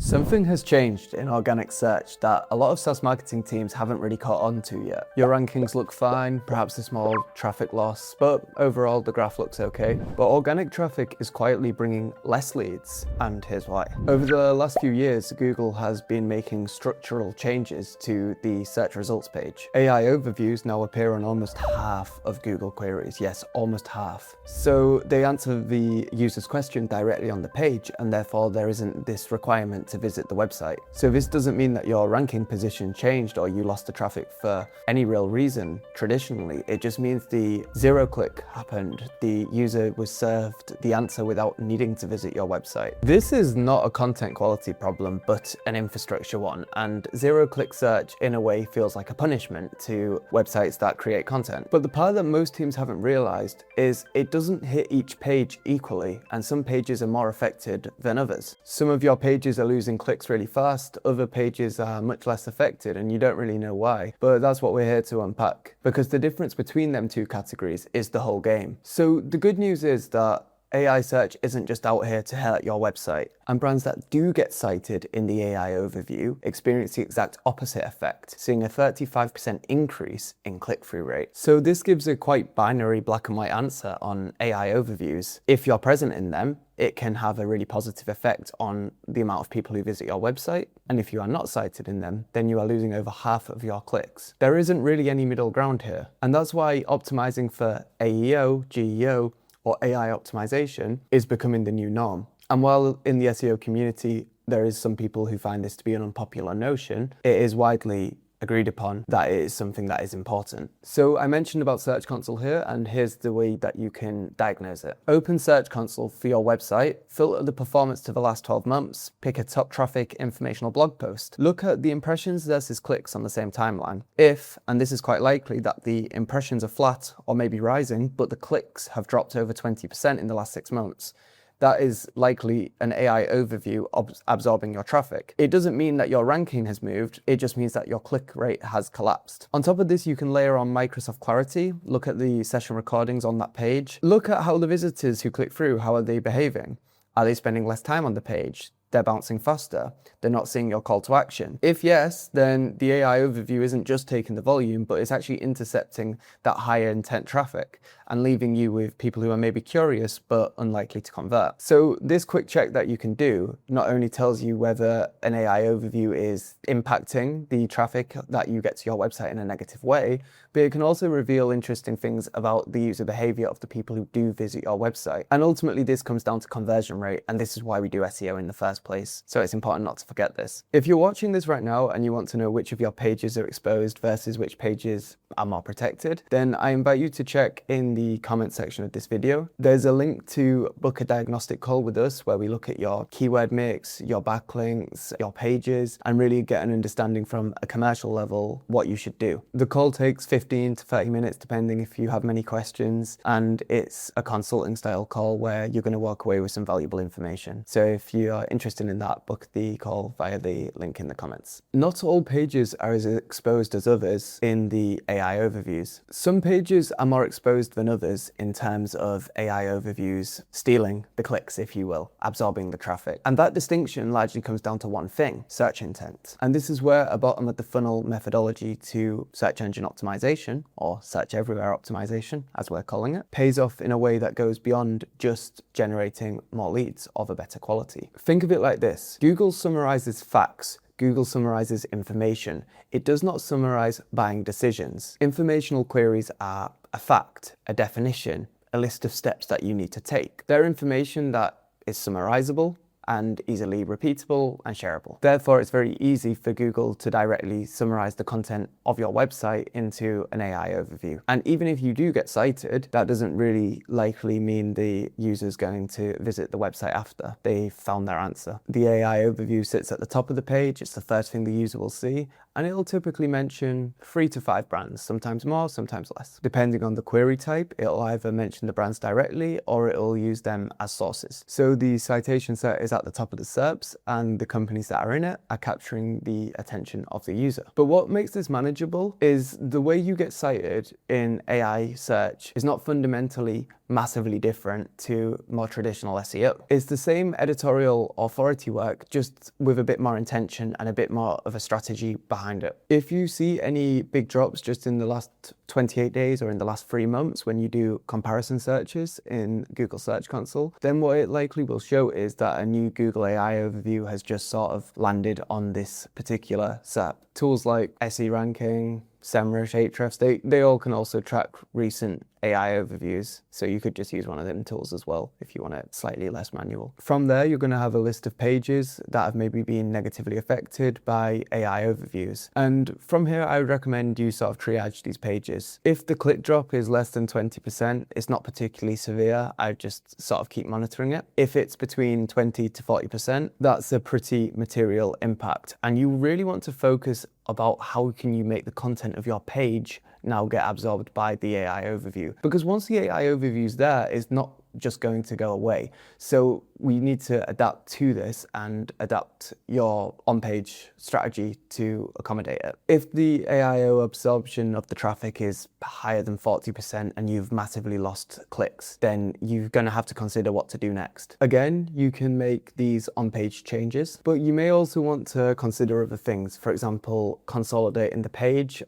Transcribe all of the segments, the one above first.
Something has changed in organic search that a lot of SaaS marketing teams haven't really caught on to yet. Your rankings look fine, perhaps a small traffic loss, but overall the graph looks okay. But organic traffic is quietly bringing less leads, and here's why. Over the last few years, Google has been making structural changes to the search results page. AI overviews now appear on almost half of Google queries. Yes, almost half. So they answer the user's question directly on the page, and therefore there isn't this requirement to visit the website. So this doesn't mean that your ranking position changed or you lost the traffic for any real reason traditionally. It just means the zero click happened. The user was served the answer without needing to visit your website. This is not a content quality problem, but an infrastructure one. And zero click search in a way feels like a punishment to websites that create content. But the part that most teams haven't realized is it doesn't hit each page equally, and some pages are more affected than others. Some of your pages are losing clicks really fast, other pages are much less affected, and you don't really know why. But that's what we're here to unpack, because the difference between them two categories is the whole game. So the good news is that AI search isn't just out here to hurt your website, and brands that do get cited in the AI overview experience the exact opposite effect, seeing a 35% increase in click-through rate. So this gives a quite binary black and white answer on AI overviews. If you're present in them, it can have a really positive effect on the amount of people who visit your website. And if you are not cited in them, then you are losing over half of your clicks. There isn't really any middle ground here. And that's why optimizing for AEO, GEO, or AI optimization is becoming the new norm. And while in the SEO community, there is some people who find this to be an unpopular notion, it is widely agreed upon that it is something that is important. So I mentioned about Search Console here, and here's the way that you can diagnose it. Open Search Console for your website, filter the performance to the last 12 months, pick a top traffic informational blog post. Look at the impressions versus clicks on the same timeline. If, and this is quite likely, that the impressions are flat or maybe rising, but the clicks have dropped over 20% in the last 6 months, that is likely an AI overview absorbing your traffic. It doesn't mean that your ranking has moved, it just means that your click rate has collapsed. On top of this, you can layer on Microsoft Clarity, look at the session recordings on that page, look at how the visitors who click through, how are they behaving? Are they spending less time on the page? They're bouncing faster, they're not seeing your call to action. If yes, then the AI overview isn't just taking the volume, but it's actually intercepting that higher intent traffic and leaving you with people who are maybe curious but unlikely to convert. So this quick check that you can do not only tells you whether an AI overview is impacting the traffic that you get to your website in a negative way, but it can also reveal interesting things about the user behavior of the people who do visit your website. And ultimately this comes down to conversion rate, and this is why we do SEO in the first place. So it's important not to forget this. If you're watching this right now and you want to know which of your pages are exposed versus which pages are more protected, then I invite you to check in the comment section of this video. There's a link to book a diagnostic call with us where we look at your keyword mix, your backlinks, your pages, and really get an understanding from a commercial level what you should do. The call takes 15 to 30 minutes depending if you have many questions, and it's a consulting style call where you're going to walk away with some valuable information. So if you are interested in that, book the call via the link in the comments. Not all pages are as exposed as others in the AI overviews. Some pages are more exposed than others in terms of AI overviews stealing the clicks, if you will, absorbing the traffic. And that distinction largely comes down to one thing: search intent. And this is where a bottom of the funnel methodology to search engine optimization, or search everywhere optimization, as we're calling it, pays off in a way that goes beyond just generating more leads of a better quality. Think of it like this: Google summarizes facts, Google summarizes information. It does not summarize buying decisions. Informational queries are a fact, a definition, a list of steps that you need to take. They're information that is summarizable and easily repeatable and shareable. Therefore, it's very easy for Google to directly summarize the content of your website into an AI overview. And even if you do get cited, that doesn't really likely mean the user's going to visit the website after they found their answer. The AI overview sits at the top of the page. It's the first thing the user will see, and it'll typically mention 3 to 5 brands, sometimes more, sometimes less. Depending on the query type, it'll either mention the brands directly or it'll use them as sources. So the citation set is at the top of the SERPs, and the companies that are in it are capturing the attention of the user. But what makes this manageable is the way you get cited in AI search is not fundamentally massively different to more traditional SEO. It's the same editorial authority work, just with a bit more intention and a bit more of a strategy behind it. If you see any big drops just in the last 28 days or in the last 3 months when you do comparison searches in Google Search Console, then what it likely will show is that a new Google AI overview has just sort of landed on this particular SERP. Tools like SE Ranking, SEMrush, Ahrefs, they all can also track recent AI overviews, so you could just use one of them tools as well if you want it slightly less manual. From there, you're going to have a list of pages that have maybe been negatively affected by AI overviews. And from here, I would recommend you sort of triage these pages. If the click drop is less than 20%, it's not particularly severe, I would just sort of keep monitoring it. If it's between 20 to 40%, that's a pretty material impact. And you really want to focus about how can you make the content of your page now get absorbed by the AI overview. Because once the AI overview is there, it's not just going to go away. So we need to adapt to this and adapt your on-page strategy to accommodate it. If the AIO absorption of the traffic is higher than 40% and you've massively lost clicks, then you're going to have to consider what to do next. Again, you can make these on-page changes, but you may also want to consider other things. For example, consolidating the page,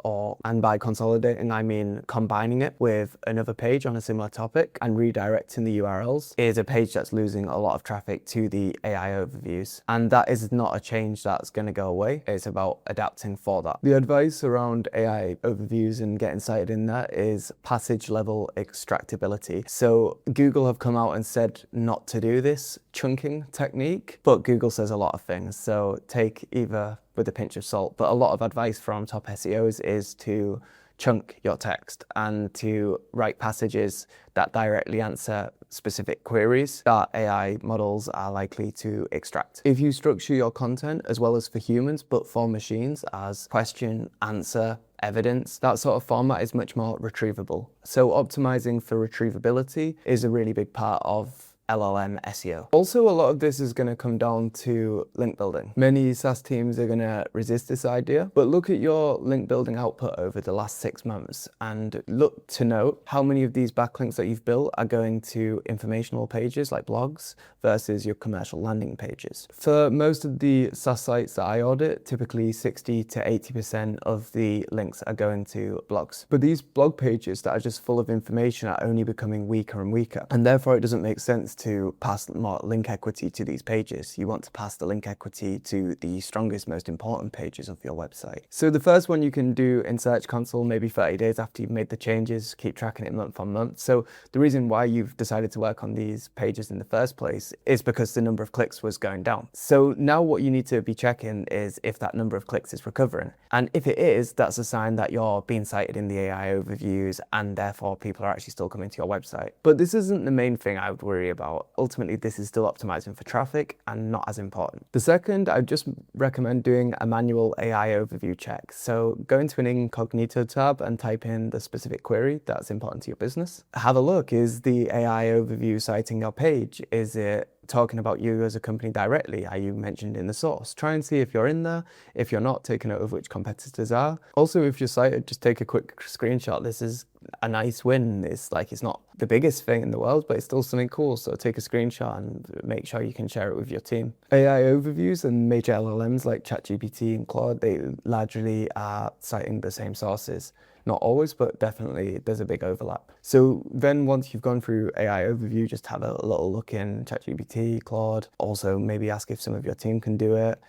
and by consolidating, I mean combining it with another page on a similar topic and redirecting the URLs is a page that's losing a lot of traffic to the AI overviews. And that is not a change that's going to go away. It's about adapting for that. The advice around AI overviews and getting cited in that is passage level extractability. So Google have come out and said not to do this chunking technique, but Google says a lot of things. So take either with a pinch of salt. But a lot of advice from top SEOs is to chunk your text and to write passages that directly answer specific queries that AI models are likely to extract. If you structure your content as well as for humans, but for machines as question, answer, evidence, that sort of format is much more retrievable. So optimizing for retrievability is a really big part of LLM SEO. Also, a lot of this is going to come down to link building. Many SaaS teams are going to resist this idea, but look at your link building output over the last 6 months and look to note how many of these backlinks that you've built are going to informational pages like blogs versus your commercial landing pages. For most of the SaaS sites that I audit, typically 60 to 80% of the links are going to blogs. But these blog pages that are just full of information are only becoming weaker and weaker, and therefore it doesn't make sense to pass more link equity to these pages. You want to pass the link equity to the strongest, most important pages of your website. So the first one you can do in Search Console, maybe 30 days after you've made the changes, keep tracking it month on month. So the reason why you've decided to work on these pages in the first place is because the number of clicks was going down. So now what you need to be checking is if that number of clicks is recovering. And if it is, that's a sign that you're being cited in the AI overviews and therefore people are actually still coming to your website. But this isn't the main thing I would worry about. Ultimately, this is still optimizing for traffic and not as important. The second, I'd just recommend doing a manual AI overview check. So go into an incognito tab and type in the specific query that's important to your business. Have a look, is the AI overview citing your page? Is it talking about you as a company directly? Are you mentioned in the source? Try and see if you're in there. If you're not, take a note of which competitors are. Also, if you're cited, just take a quick screenshot. This is a nice win. It's not the biggest thing in the world, but it's still something cool. So take a screenshot and make sure you can share it with your team. AI overviews and major LLMs like ChatGPT and Claude, they largely are citing the same sources. Not always, but definitely there's a big overlap. So then once you've gone through AI overview, just have a little look in ChatGPT, Claude. Also maybe ask if some of your team can do it,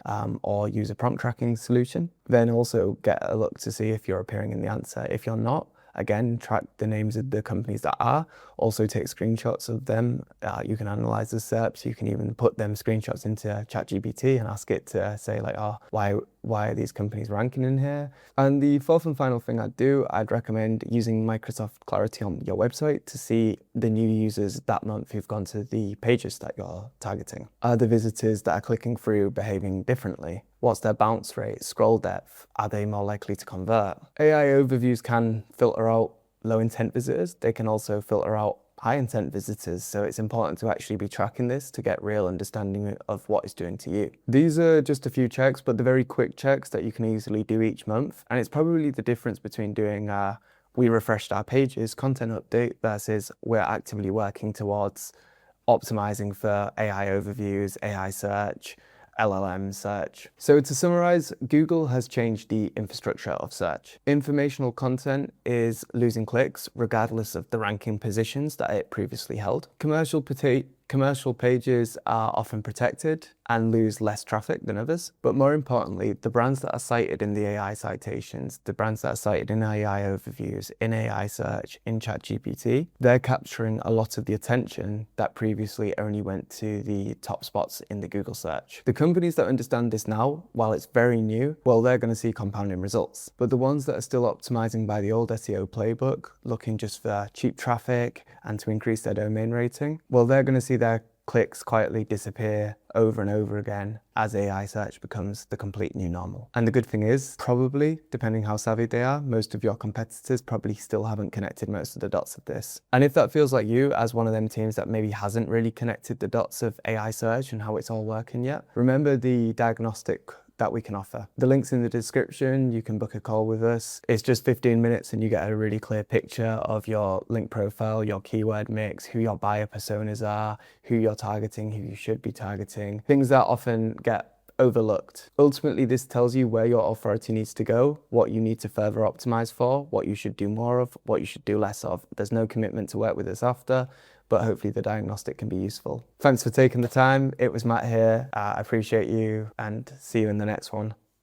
or use a prompt tracking solution. Then also get a look to see if you're appearing in the answer. If you're not, again, track the names of the companies that are. Also take screenshots of them. You can analyze the SERPs. You can even put them screenshots into ChatGPT and ask it to say like, oh, why are these companies ranking in here? And the fourth and final thing I'd recommend using Microsoft Clarity on your website to see the new users that month who've gone to the pages that you're targeting. Are the visitors that are clicking through behaving differently? What's their bounce rate, scroll depth? Are they more likely to convert? AI overviews can filter out low intent visitors. They can also filter out high intent visitors. So it's important to actually be tracking this to get real understanding of what it's doing to you. These are just a few checks, but they're very quick checks that you can easily do each month. And it's probably the difference between doing we refreshed our pages, content update, versus we're actively working towards optimizing for AI overviews, AI search, LLM search. So to summarize, Google has changed the infrastructure of search. Informational content is losing clicks regardless of the ranking positions that it previously held. Commercial pages are often protected and lose less traffic than others. But more importantly, the brands that are cited in the AI citations, the brands that are cited in AI overviews, in AI search, in ChatGPT, they're capturing a lot of the attention that previously only went to the top spots in the Google search. The companies that understand this now, while it's very new, well, they're going to see compounding results. But the ones that are still optimizing by the old SEO playbook, looking just for cheap traffic and to increase their domain rating, well, they're going to see their clicks quietly disappear over and over again as AI search becomes the complete new normal. And the good thing is, probably, depending how savvy they are, most of your competitors probably still haven't connected most of the dots of this. And if that feels like you, as one of them teams that maybe hasn't really connected the dots of AI search and how it's all working yet, remember the diagnostic that we can offer. The link's in the description. You can book a call with us. It's just 15 minutes and you get a really clear picture of your link profile, your keyword mix, who your buyer personas are, who you're targeting, who you should be targeting, things that often get overlooked. Ultimately, this tells you where your authority needs to go, what you need to further optimize for, what you should do more of, what you should do less of. There's no commitment to work with us after, but hopefully the diagnostic can be useful. Thanks for taking the time. It was Matt here. I appreciate you and see you in the next one.